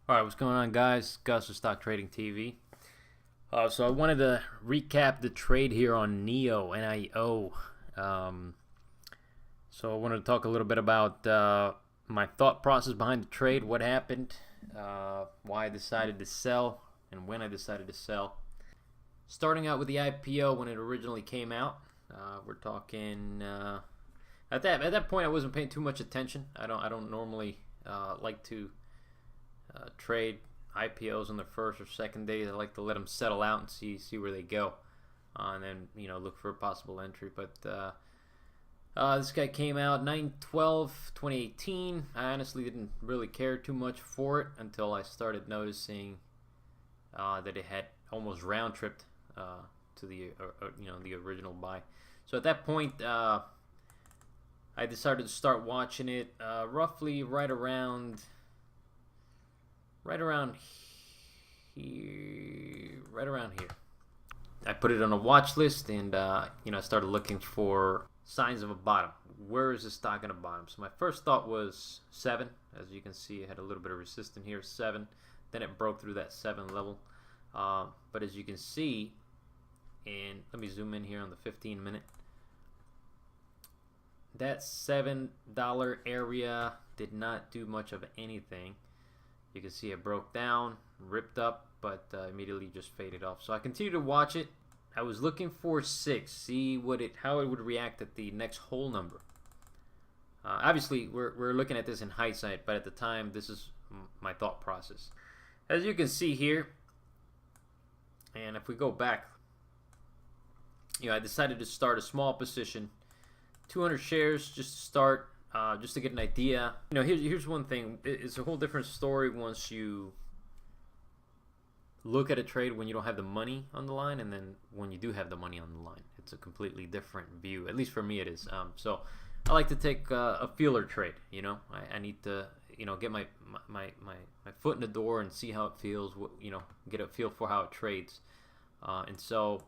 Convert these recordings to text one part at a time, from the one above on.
All right, what's going on, guys? Gus with Stock Trading TV. So I wanted to recap the trade here on NIO, NIO. So I wanted to talk a little bit about my thought process behind the trade, what happened, why I decided to sell, and when I decided to sell. Starting out with the IPO when it originally came out, we're talking at that point I wasn't paying too much attention. I don't normally like to trade IPOs on the first or second days. I like to let them settle out and see where they go, and then look for a possible entry. But this guy came out 9/12/2018. I honestly didn't really care too much for it until I started noticing that it had almost round tripped to the the original buy. So at that point, I decided to start watching it roughly right around here. I put it on a watch list, and I started looking for signs of a bottom. Where is the stock going to bottom? So my first thought was 7. As you can see, it had a little bit of resistance here, 7. Then it broke through that 7 level. But as you can see, and let me zoom in here on the 15-minute. That $7 area did not do much of anything. You can see it broke down, ripped up, but immediately just faded off. So I continued to watch it. I was looking for 6, see how it would react at the next whole number. Obviously, we're looking at this in hindsight, but at the time, this is my thought process. As you can see here, and if we go back, I decided to start a small position, 200 shares, just to start. Just to get an idea. Here's one thing. It's a whole different story once you look at a trade when you don't have the money on the line, and then when you do have the money on the line. It's a completely different view. At least for me it is. So I like to take a feeler trade. I need to get my foot in the door and see how it feels. Get a feel for how it trades. And so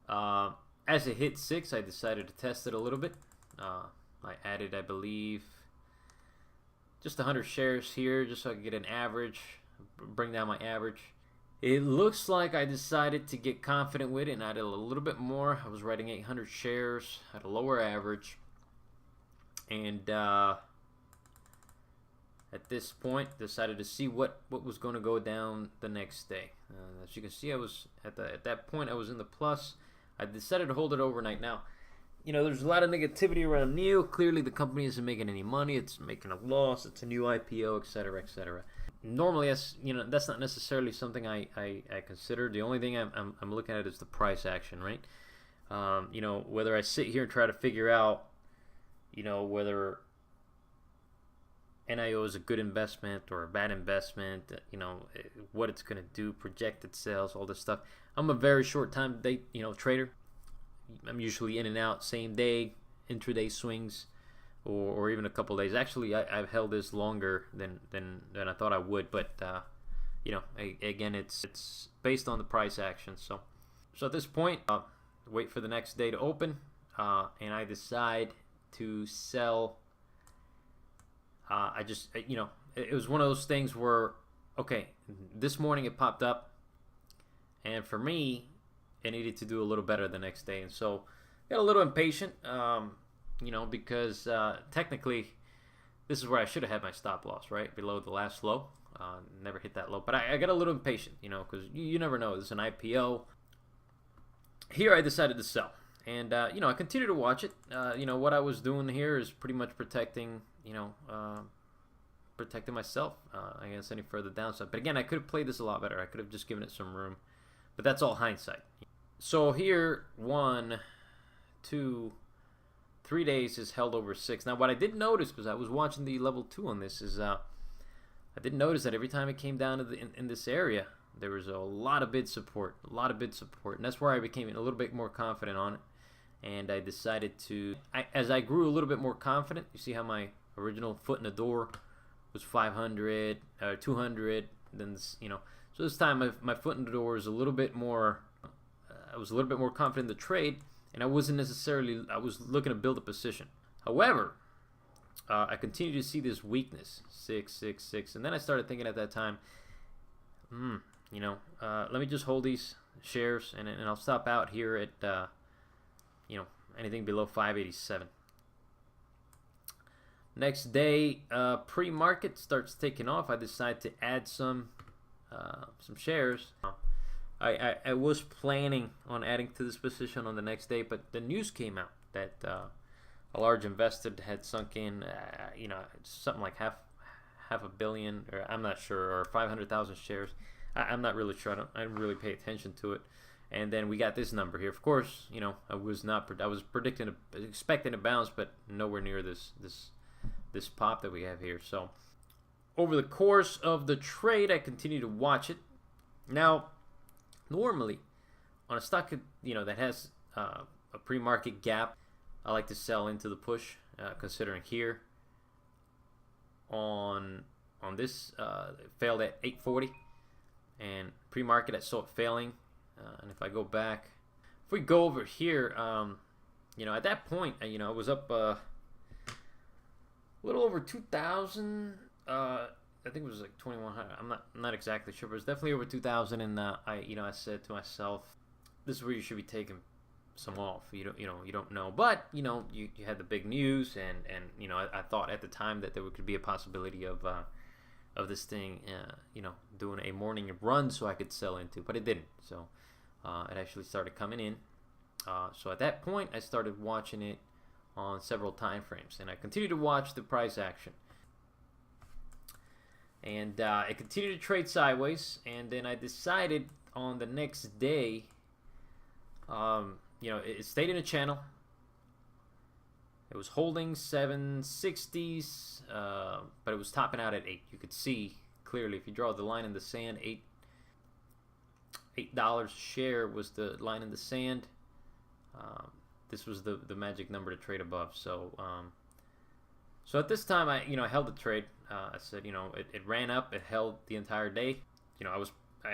as it hit 6, I decided to test it a little bit. I added, I believe, just 100 shares here just so I could get an average, bring down my average. It looks like I decided to get confident with it and added a little bit more. I was writing 800 shares at a lower average. And at this point, decided to see what was going to go down the next day. As you can see, I was at that point, I was in the plus. I decided to hold it overnight. Now, there's a lot of negativity around NIO. Clearly, the company isn't making any money. It's making a loss. It's a new IPO, etc., etc. Normally, that's not necessarily something I consider. The only thing I'm looking at is the price action, right? Whether I sit here and try to figure out, whether NIO is a good investment or a bad investment, what it's going to do, projected sales, all this stuff. I'm a very short time trader. I'm usually in and out same day, intraday swings, or even a couple days. Actually, I've held this longer than I thought I would, but again, it's based on the price action. So at this point, wait for the next day to open, and I decide to sell. It was one of those things where, okay, this morning it popped up, and for me, it needed to do a little better the next day, and so got a little impatient, because technically this is where I should have had my stop loss, right below the last low. Never hit that low, but I got a little impatient, because you never know. This is an IPO. Here I decided to sell, and I continued to watch it. What I was doing here is pretty much protecting myself against any further downside. But again, I could have played this a lot better. I could have just given it some room, but that's all hindsight. So here, 1, 2, 3 days is held over 6. Now, what I did notice, because I was watching the level 2 on this, is I did notice that every time it came down to in this area, there was a lot of bid support, and that's where I became a little bit more confident on it. And I decided to, as I grew a little bit more confident, you see how my original foot in the door was 500, 200, then so this time my foot in the door was a little bit more. I was a little bit more confident in the trade, and I was looking to build a position. However, I continued to see this weakness, 666, and then I started thinking at that time, let me just hold these shares, and I'll stop out here at anything below 587. Next day, pre-market starts taking off. I decide to add some shares. I was planning on adding to this position on the next day, but the news came out that a large investor had sunk in, something like half a billion, or I'm not sure, or 500,000 shares. I'm not really sure. I didn't really pay attention to it. And then we got this number here. Of course, I was expecting a bounce, but nowhere near this pop that we have here. So over the course of the trade, I continue to watch it. Now, normally on a stock that has a pre-market gap, I like to sell into the push. Considering here on this, it failed at 840, and pre-market I saw it failing. And if I go back, if we go over here, at that point, I was up a little over 2,000. I think it was like 2,100. I'm not exactly sure, but it was definitely over 2,000. And I said to myself, this is where you should be taking some off. You don't know, but you had the big news, and I thought at the time that there could be a possibility of this thing, doing a morning run so I could sell into, but it didn't. So it actually started coming in. So at that point, I started watching it on several time frames, and I continued to watch the price action. And it continued to trade sideways, and then I decided on the next day, it stayed in a channel. It was holding 760s, but it was topping out at 8. You could see clearly if you draw the line in the sand, $8 a share was the line in the sand. This was the magic number to trade above. So at this time, I held the trade. I said, it ran up, it held the entire day. I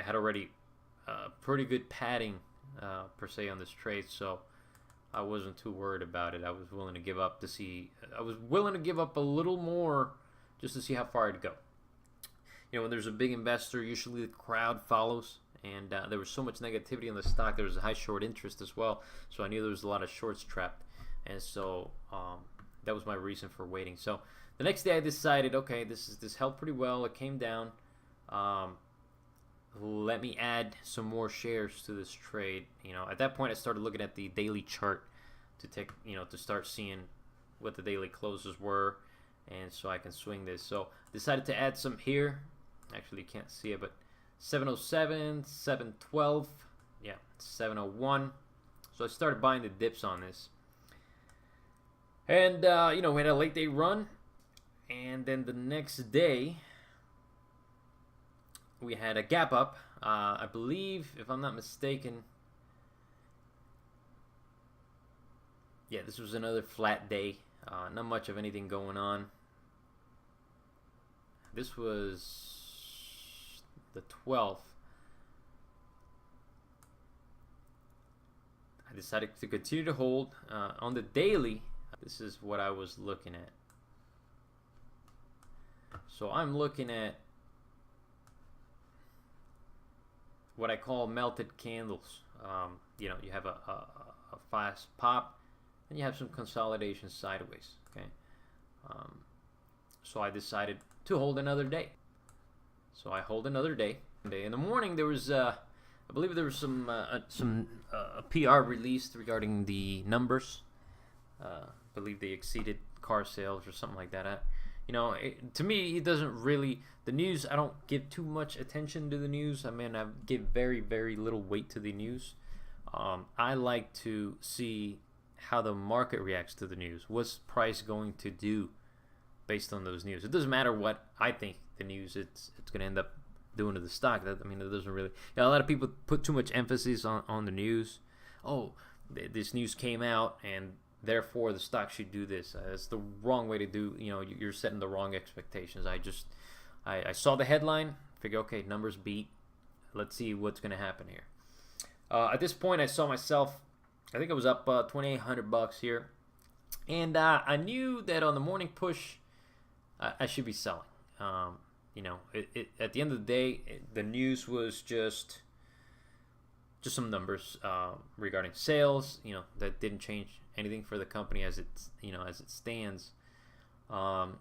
had already pretty good padding per se on this trade, so I wasn't too worried about it. I was willing to give up a little more just to see how far I'd go. When there's a big investor, usually the crowd follows, and there was so much negativity on the stock. There was a high short interest as well, so I knew there was a lot of shorts trapped, and so that was my reason for waiting. So the next day I decided, okay, this held pretty well. It came down. Let me add some more shares to this trade. At that point I started looking at the daily chart to start seeing what the daily closes were, and so I can swing this. So decided to add some here. Actually, you can't see it, but 707, 712, 701. So I started buying the dips on this, and we had a late day run, and then the next day we had a gap up. I believe, if I'm not mistaken, this was another flat day. Not much of anything going on. This was the 12th. I decided to continue to hold. On the daily, this is what I was looking at. So I'm looking at what I call melted candles. You have a fast pop, and you have some consolidation sideways. Okay, so I decided to hold another day. So I hold another day. In the morning, there was, I believe there was some PR released regarding the numbers. I believe they exceeded car sales or something like that. To me, it doesn't really, the news, I don't give too much attention to the news. I give very, very little weight to the news. I like to see how the market reacts to the news. What's price going to do based on those news? It doesn't matter what I think the news it's going to end up doing to the stock. It doesn't really. A lot of people put too much emphasis on the news. Oh, this news came out, and therefore the stock should do this. That's the wrong way to do. You're setting the wrong expectations. I saw the headline, figure, okay, numbers beat. Let's see what's going to happen here. At this point, I saw myself. I think I was up $2,800 here, and I knew that on the morning push, I should be selling. At the end of the day, the news was just some numbers regarding sales. That didn't change anything for the company as it stands. But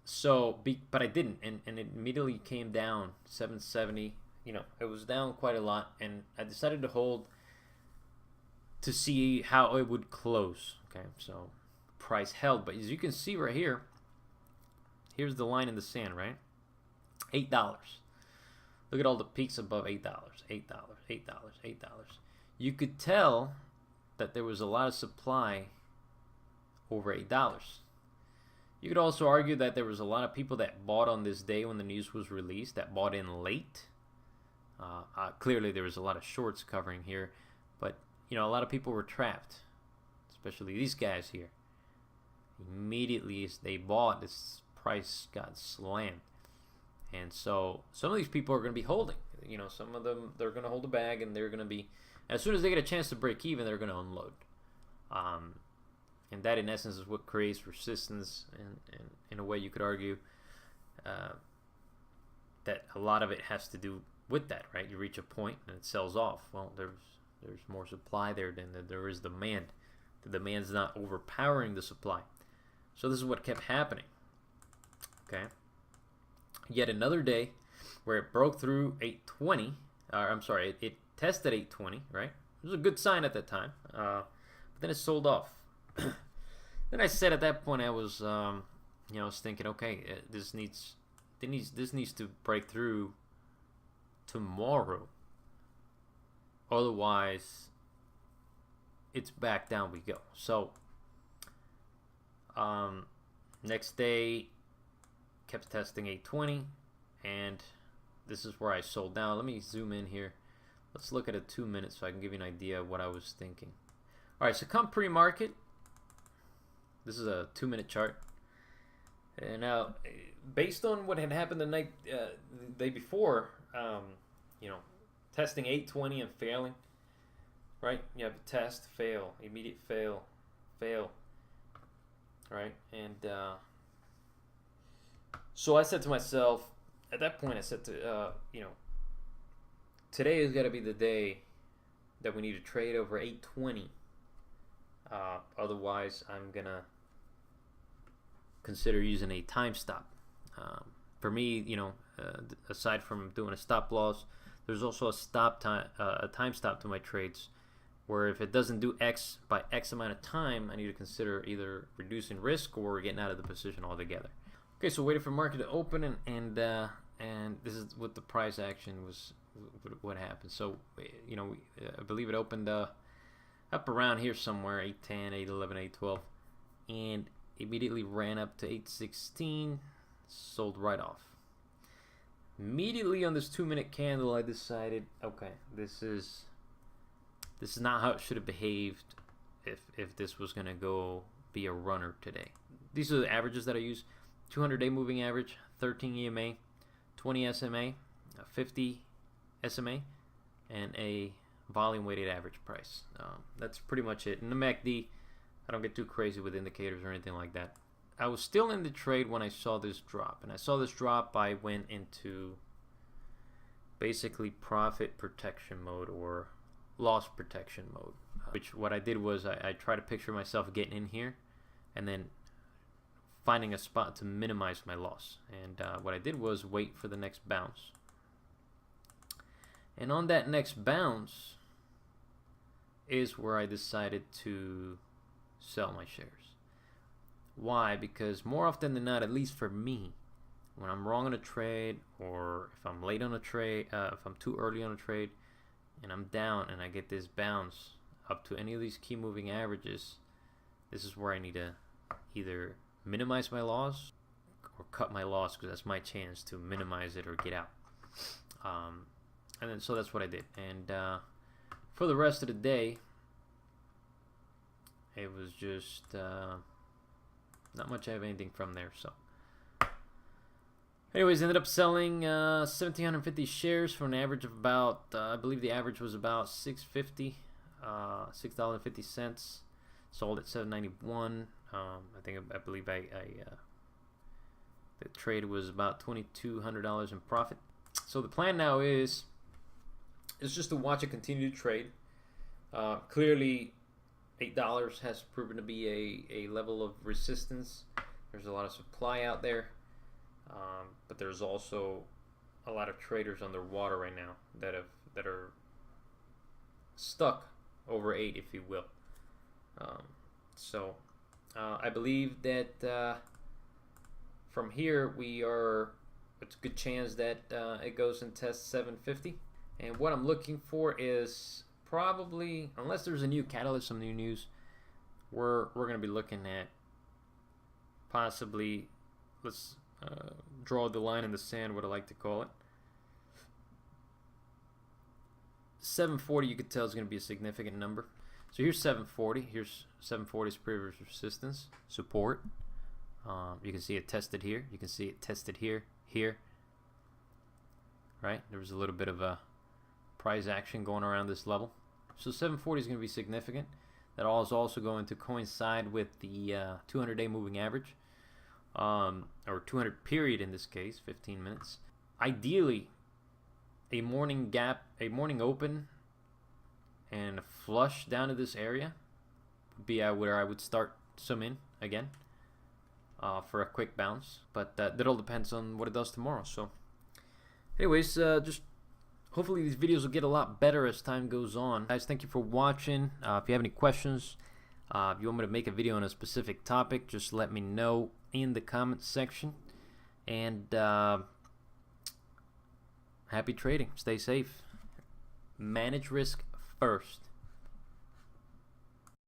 I didn't, and it immediately came down 770. It was down quite a lot, and I decided to hold to see how it would close. Okay, so price held, but as you can see right here, here's the line in the sand, right? $8. Look at all the peaks above $8. $8, $8, $8. You could tell that there was a lot of supply over $8. You could also argue that there was a lot of people that bought on this day when the news was released, that bought in late. Clearly, there was a lot of shorts covering here, but a lot of people were trapped, especially these guys here. Immediately as they bought, this price got slammed. And so some of these people are going to be holding. Some of them, they're going to hold a bag, and they're going to be, as soon as they get a chance to break even, they're going to unload. And that, in essence, is what creates resistance. And in a way, you could argue that a lot of it has to do with that, right? You reach a point and it sells off. Well, there's more supply there than there is demand. The demand's not overpowering the supply. So this is what kept happening. Okay. Yet another day where it broke through 820. It tested 820, right? It was a good sign at that time. But then it sold off. Then I said at that point, I was thinking, okay, this needs to break through tomorrow. Otherwise, it's back down we go. So, next day, kept testing 820, and this is where I sold down. Let me zoom in here. Let's look at a 2 minutes so I can give you an idea of what I was thinking. All right, so come pre-market. This is a 2 minute chart. And now, based on what had happened the day before, testing 820 and failing, right? You have a test, fail, immediate fail, right? And so I said to myself, at that point, I said to, today is got to be the day that we need to trade over 820. Otherwise, I'm going to consider using a time stop. For me, aside from doing a stop loss, there's also a time stop to my trades, where if it doesn't do X by X amount of time, I need to consider either reducing risk or getting out of the position altogether. Okay, so waiting for market to open, and this is what the price action was, what happened. So, I believe it opened up around here somewhere, 810, 811, 812, and immediately ran up to 816, sold right off. Immediately on this 2 minute candle, I decided, okay, this is not how it should have behaved if this was going to go be a runner today. These are the averages that I use: 200-day moving average, 13 EMA, 20 SMA, 50 SMA, and a volume weighted average price. That's pretty much it. In the MACD, I don't get too crazy with indicators or anything like that. I was still in the trade when I saw this drop. And I saw this drop, I went into basically profit protection mode or loss protection mode. Which what I did was I tried to picture myself getting in here and then finding a spot to minimize my loss. And what I did was wait for the next bounce. And on that next bounce is where I decided to sell my shares. Why? Because more often than not, at least for me, when I'm wrong on a trade, or if I'm late on a trade, if I'm too early on a trade, and I'm down and I get this bounce up to any of these key moving averages, this is where I need to either minimize my loss or cut my loss, because that's my chance to minimize it or get out. And then so that's what I did. And for the rest of the day, it was just not much of anything from there. So anyways, ended up selling 1,750 shares for an average of about, I believe the average was about $6.50, $6.50. Sold at $7.91. I believe I The trade was about $2,200 in profit. So the plan now is just to watch it continue to trade. Clearly, $8 has proven to be a level of resistance. There's a lot of supply out there, but there's also a lot of traders underwater right now that are stuck over 8, if you will. So I believe that from here it's a good chance that it goes and tests 750. And what I'm looking for is probably, unless there's a new catalyst, some new news, we're going to be looking at possibly, let's draw the line in the sand, what I like to call it. 740, you could tell, is going to be a significant number. So here's 740. Here's 740's previous resistance, support. You can see it tested here. You can see it tested here, right? There was a little bit of a price action going around this level. So 740 is going to be significant. That all is also going to coincide with the 200-day moving average, or 200 period in this case, 15 minutes. Ideally, a morning gap, a morning open, and a flush down to this area would be where I would start some in again for a quick bounce. But that all depends on what it does tomorrow. So, anyways, just hopefully these videos will get a lot better as time goes on. Guys, thank you for watching. If you have any questions, if you want me to make a video on a specific topic, just let me know in the comments section. And happy trading. Stay safe. Manage risk first.